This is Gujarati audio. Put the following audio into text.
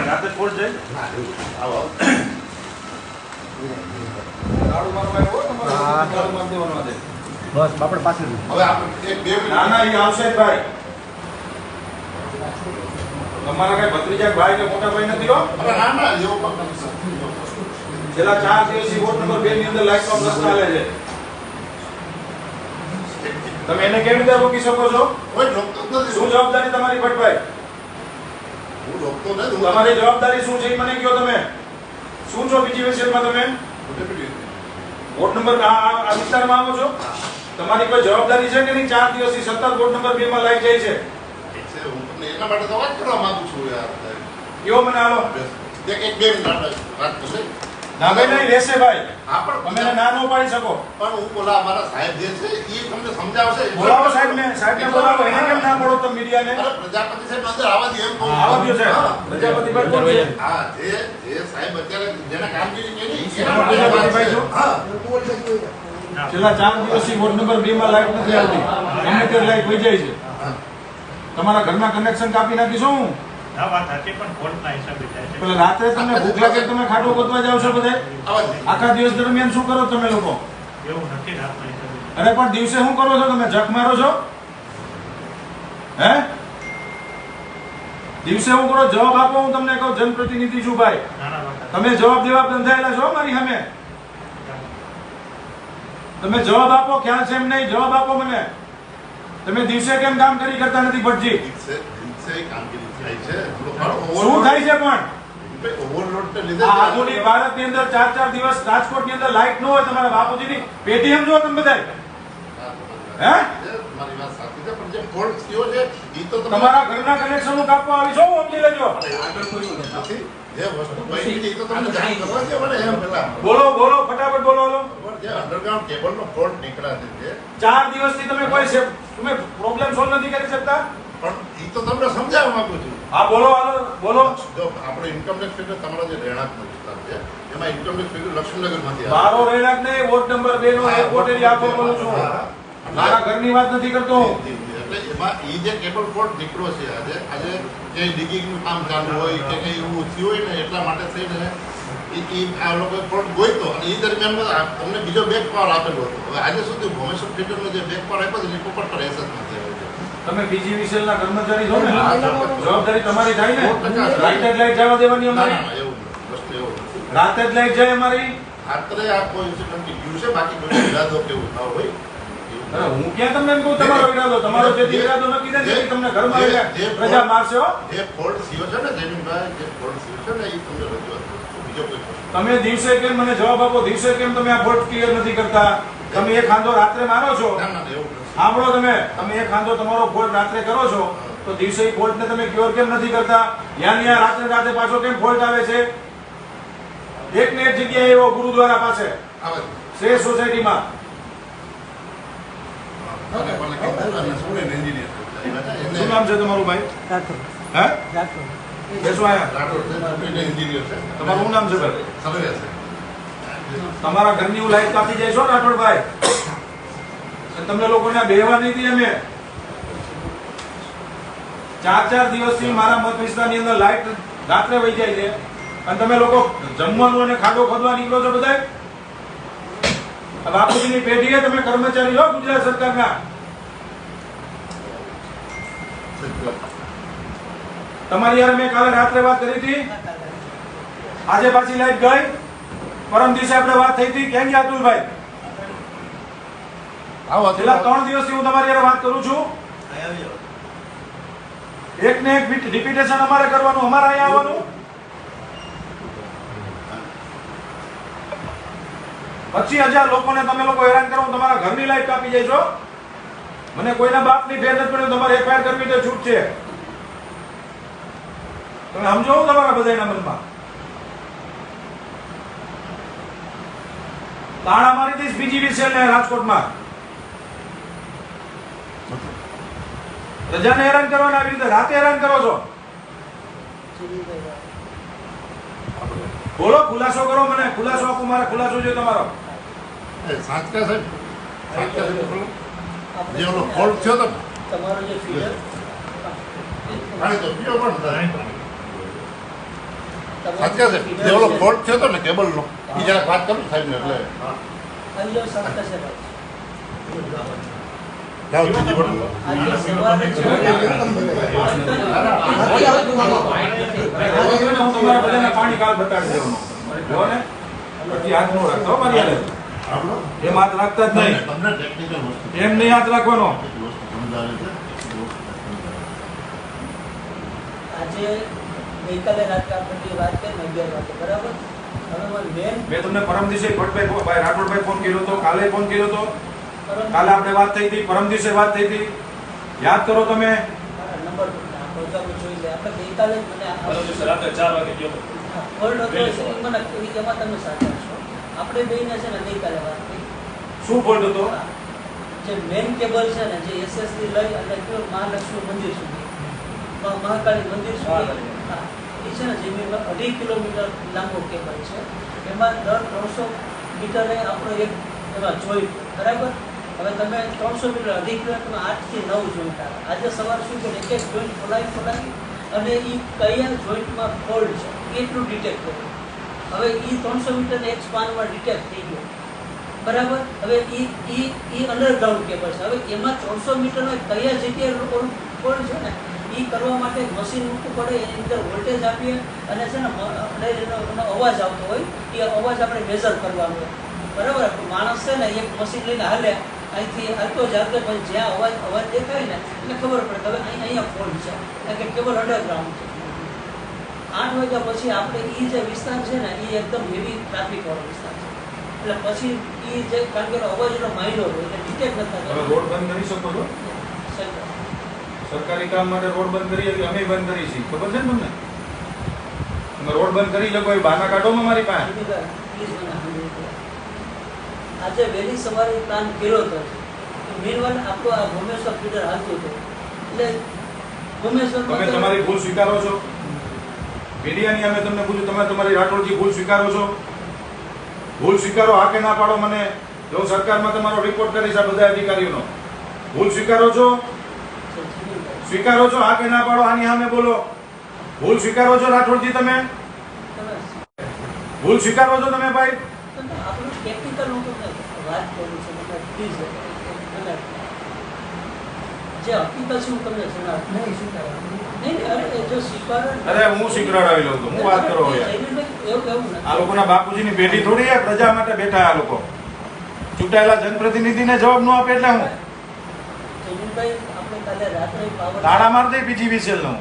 રાતે કોણ જાય આવો બસ બાપડ પાસે હવે આપણે એક બે ના ના એ આવશે ભાઈ તમારા કઈ ભત્રીજા ભાઈ કે મોટા ભાઈ નથી હો ના ના એવો પણ છેલ્લા 4 દિવસથી વોર્ડ નંબર 2 ની અંદર લાઈટનો પ્રશ્ન ચાલે છે તમે એને કેવી રીતે રોકી શકો છો કોઈ ડોક્ટર નથી શું જવાબદારી તમારી ભટ્ટભાઈ હું ડોક્ટર નથી તમારી જવાબદારી શું છે એ મને કહો તમે શું છો બીજી વિષયમાં તમે વોર્ડ નંબર આ વિસ્તારમાં આવો છો તમારી કોઈ જવાબદારી છે કે નહીં 4 દિવસથી સતત વોર્ડ નંબર 2 માં લાઈટ જાય છે હું તમને એના માટે તો વાત કરવા માંગુ છું યાર કયો મને હાલો એક બે મિનિટ વાત કરશે ના ભાઈ નહીં રહેશે ભાઈ હા પણ તમે ના નો પાડી શકો પણ હું બોલા અમારા સાહેબ જે છે એ તમને સમજાવશે બોલાવો સાહેબને બોલાવો એને કેમ ના પડો તમે મીડિયાને અરે પ્રજાપતિ સાહેબ અંદર આવવા દે એમ કહું આવા દો છે પ્રજાપતિ ભાઈ કોણ છે હા જે સાહેબ અત્યારે જેના કામગીરી કેની પ્રજાપતિભાઈ છો હા છેલ્લા 4 દિવસથી વોર્ડ નંબર 2 માં લાઈટ નથી આવતી ગમે તે લાઈટ વહી જાય છે તમારા ઘરના કનેક્શન કાપી નાખીશું હું ના વાત હતી પણ ફોલ્ટના હિસાબે થાય છે એટલે રાત્રે તમને ભૂખ લાગે તમે ખાટો ગોતવા જાવ છો બધા આખા દિવસ દરમિયાન શું કરો તમે લોકો એવું નથી રાતના હિસાબે અરે પણ દિવસે શું કરો છો તમે જખ મારો છો હે દિવસે હું કરો જવાબ આપો હું તમને કહું જનપ્રતિનિધિ છું ભાઈ નાના વાત તમે જવાબ દેવા બંધાયેલા છો મારી સામે તમે જવાબ આપો ખ્યાલ છે એમ નહીં જવાબ આપો મને તમે દિવસે કેમ કામ કરતા નથી ભટજી કામગીરી થાય છે શું થાય છે પણ ઓવરલોડ ને આ લીધે આધુનિક ભારતની અંદર 4 દિવસ રાજકોટની અંદર લાઈટ ન હોય તમારા બાપુજીની પેટીએમ જો તમે બધા હે મારી વાત સાચી છે પણ જે ફોલ્ટ થયો છે એ તો તમારા ઘરના કનેક્શન કાપવા આવી છો સમજી લેજો આગળ કોઈ નથી જે વસ્તુ બની છે એ તો તમને જાણ કરવા દે મને એમ પેલા બોલો બોલો ફટાફટ બોલો બોલો જે અંડરગ્રાઉન્ડ કેબલનો ફોલ્ટ નીકળ્યા છે 4 દિવસથી તમે કોઈ તમે પ્રોબ્લેમ સોલ્વ નથી કરી શકતા પણ એ તો તમને સમજાવવા માંગુ છું હા બોલો હાલો બોલો જો આપણે ઇન્કમટેક્સ ફિગર તમારા જે રહેણાંકનો વિસ્તાર છે એમાં ઇન્કમટેક્સ ફિગર લક્ષ્મીનગરમાંથી મારો રહેણાંક નહીં વોર્ડ નંબર 2 નો એરપોર્ટ એરિયા આપો બોલું છું મારા ઘરની વાત નથી કરતો એટલે એમાં એ જે કેબલ ફોલ્ટ નીકળ્યો છે આજે ક્યાંય ડિગિંગનું કામ ચાલુ હોય કે કંઈ એવું થયું હોય ને એટલા માટે થઈને આ લોકોએ ફોલ્ટ ગોઈતો અને એ દરમિયાન તમને બીજો બેક પાવર આપેલો હતો હવે આજે સુધી ભોમેશ્વર ફિટરનો જે બેક પાવર આપ્યો છે એ પોપટ પર એસેસ નથી આવ્યો તમે બીજીવીસીએલ ના કર્મચારી છો ને જવાબદારી તમારી થાય ને રાતે જ લાઈટ જવા દેવાની અમારી એવું વસ્તુ એવું રાતે જ લાઈટ જાય અમારી રાત્રે આ કોઈ ઇન્સિડન્ટ ગયું છે બાકી કોઈ ઈરાદો કેવું ન હોય અરે હું ક્યાં તમને એમ કહું તમારો ઈરાદો તમારો જે ઈરાદો નક્કી થાય છે તમને ઘરમાં પ્રજા મારશે હો જે ફોલ્ટ થયો છે ને જમીનભાઈ જે ફોલ્ટ થયો છે ને એ તમને રજૂઆત બીજો કોઈ તમે દિવસે કેમ મને જવાબ આપો દિવસે કેમ તમે આ ફોલ્ટ ક્લિયર નથી કરતા તમે એક ખાંધો રાત્રે મારો છો ના ના એવું નથી સાંભળો તમે એક ખાંધો તમારો ફોલ્ટ રાત્રે કરો છો તો દિવસે એ ફોલ્ટ ને તમે ક્યોર કેમ નથી કરતા યા રાત્રે પાછો કેમ ફોલ્ટ આવે છે એક ને એક જગ્યાએ એવો ગુરુદ્વારા પાસે આવે શ્રેષ્ઠ સોસાયટીમાં અને ભલે કીધું અને સ્ટુડન્ટ એન્જિનિયર શું નામ છે તમારું ભાઈ હે બેસો આયા રાઠોડ છે સ્ટુડન્ટ એન્જિનિયર છે તમારું શું નામ છે ભાઈ સર્વે છે તમારા ઘરની હું લાઈટ કાપી જાય છો રાઠોડભાઈ તમને લોકોને બેહવા નહીં દી અમે 4 દિવસથી મારા મત વિસ્તારની અંદર લાઈટ રાત્રે વહી જાય છે અને તમે લોકો જમવાનું અને ખાડો ખોદવા નીકળો છો બધા બાપુજીની પેઢીએ તમે કર્મચારી છો ગુજરાત સરકારના તમારી યાર મેં કાલે રાત્રે વાત કરી હતી આજે પાછી લાઈટ ગઈ પરમ દિવસે આપણે વાત થઈ હતી ક્યાં ગયા અતુલભાઈ છેલ્લા 3 દિવસથી હું તમારી યાર વાત કરું છું એક ને એક રિપીટેશન અમારે કરવાનું અમારે અહીંયા આવવાનું 25,000 લોકોને તમે લોકો હેરાન કરો તમારા ઘરની લાઈટ કાપી જાય છો મને કોઈના બાપની ફેર નથી પડ્યું તમારે એફઆઈઆર કરવી તો છૂટ છે તમે સમજો તમારા બધાના મનમાં તાળા મારી દઈશ બીજીવીસીએલ ને રાજકોટમાં પ્રજાને હેરાન કરવાના આવી રીતે રાતે હેરાન કરો છો બોલો, ખુલાસો કરો મને, ખુલાસો આપો, મારે ખુલાસો જોઈએ તમારો. એ સાચકા સાહેબ બોલો. જે ઓલો ફોલ્ટ થયો તો તમારો જે ફીડર પાણી તો પીવો પણ સાચકા સાહેબ જે ઓલો ફોલ્ટ થયો તો ને કેબલનો એ જરાક વાત કરું સાહેબ ને એટલે જાઓ બીજી બોટલ લો. આજે સવારે હું તમારા બધાને પાણી કાલ બતાડી દેવાનું. જો ને, પછી હાથ નો રાખતો હો મારી હારે. આપણો એમ હાથ રાખતા જ નહીં. તમને ટેકનિકલ વસ્તુ એમ નહીં હાથ રાખવાનો. સમજાવે છે. આજે ગઈકાલે રાત્રે આપણે જે વાત કરી ને 11 વાગે બરાબર. હવે મારી બેન મેં તમને પરમ દિવસે ભટ્ટભાઈ રાઠોડભાઈ ફોન કર્યો હતો, કાલે ફોન કર્યો હતો, કાલે આપણે વાત થઈ હતી, પરમ દિવસે વાત થઈ હતી, યાદ કરો તમે. મારા નંબર આપો તો આપણે જોઈ લે. આપણે ગઈકાલે જ મને રાત્રે 4 વાગે ગયો. ફોલ્ડ હતો એ મને એમાં તમે સાચા છો. આપણે બેને છે ને ગઈકાલે વાત થઈ. શું ફોલ્ટ હતો? જે મેન કેબલ છે ને જે એસએસથી લઈ અને મહાલક્ષ્મી મંદિર સુધી મહાકાળી મંદિર સુધી હા, એ છે ને જમીનમાં 2.5 કિલોમીટર લાંબો કેબલ છે. એમાં દર 300 મીટરે આપણો એક એમાં જોઈન્ટ બરાબર. હવે તમે 300 મીટર 2.5 કિલોમીટરમાં 8 થી 9 જોઈન્ટ આવે. આજે સવારે શું છે એક એક જોઈન્ટ ખોલાવી અને એ કયા જોઈન્ટમાં ફોલ્ટ છે એટલું ડિટેક્ટ કર્યું. હવે એ 300 મીટરને એક સ્પાનમાં ડિટેક્ટ થઈ ગયો બરાબર. હવે એ અંડરગ્રાઉન્ડ કેબલ છે. હવે એમાં 300 મીટરનો કયા જગ્યાએ ફોલ્ટ છે ને એ કરવા માટે મશીન મૂકવું પડે, એની અંદર વોલ્ટેજ આપીએ અને છે ને આપણે એનો અવાજ આવતો હોય એ અવાજ આપણે મેઝર કરવાનો હોય બરાબર. આપણું માણસ છે ને એક મશીન લઈને હાલે અહીંથી હાલતો જ હાલતો પછી જ્યાં અવાજ દેખાય ને એટલે ખબર પડે કે હવે અહીંયા ફોલ્ટ છે એટલે કે કેબલ અંડરગ્રાઉન્ડ છે. 8 વાગ્યા પછી આપણે એ જે વિસ્તાર છે ને એ એકદમ હેવી ટ્રાફિક વાળો વિસ્તાર છે એટલે પછી એ જે કારણ કે અવાજ એટલો માઇનોર હોય એટલે ડિટેક્ટ નથી તમે થતો. રોડ બંધ કરી શકો છો? સરકારી કામ માટે રોડ બંધ કરીએ કે અમે બંધ કરી છીએ ખબર છે ને તમને? તમે રોડ બંધ કરી શકો એ બહાના કાઢોમાં મારી પાસે. આજે વહેલી સવારે પ્લાન કર્યો હતો. મેનવાલ આપણો આ ભોમેશ્વર ફીડર હાલતું હતું એટલે ભોમેશ્વર તમે તમારી ભૂલ સ્વીકારો છો? મીડિયાની અમે તમને પૂછ્યું, તમે તમારી રાઠોડજી ભૂલ સ્વીકારો છો? ભૂલ સ્વીકારો, હા કે ના પાડો મને. જો સરકારમાં તમારો રિપોર્ટ કરીશ આ બધા અધિકારીઓનો. ભૂલ સ્વીકારો છો? સ્વીકારો છો? હા કે ના પાડો, આની સામે બોલો. ભૂલ સ્વીકારો છો રાઠોડજી તમે? ભૂલ સ્વીકારો છો તમે ભાઈ? આપણું ટેકનિકલ હું તમને વાત કરું છું મને પ્લીઝ જે હકીકત છે હું તમને જણાવું નહીં સ્વીકારવાનું. નહીં અરે જો સ્વીકારો અરે હું શીખડાવી લઉં તો હું વાત કરો યાર. એવું નથી. આ લોકોના બાપુજીની પેઢી થોડી યાર, પ્રજા માટે બેઠા આ લોકો. ચૂંટાયેલા જનપ્રતિનિધિને જવાબ ન આપે એટલે હું જમીનભાઈ આપણે કાલે રાત્રે પાવર તાળા માર દઈ બીજી વિસેલ નું.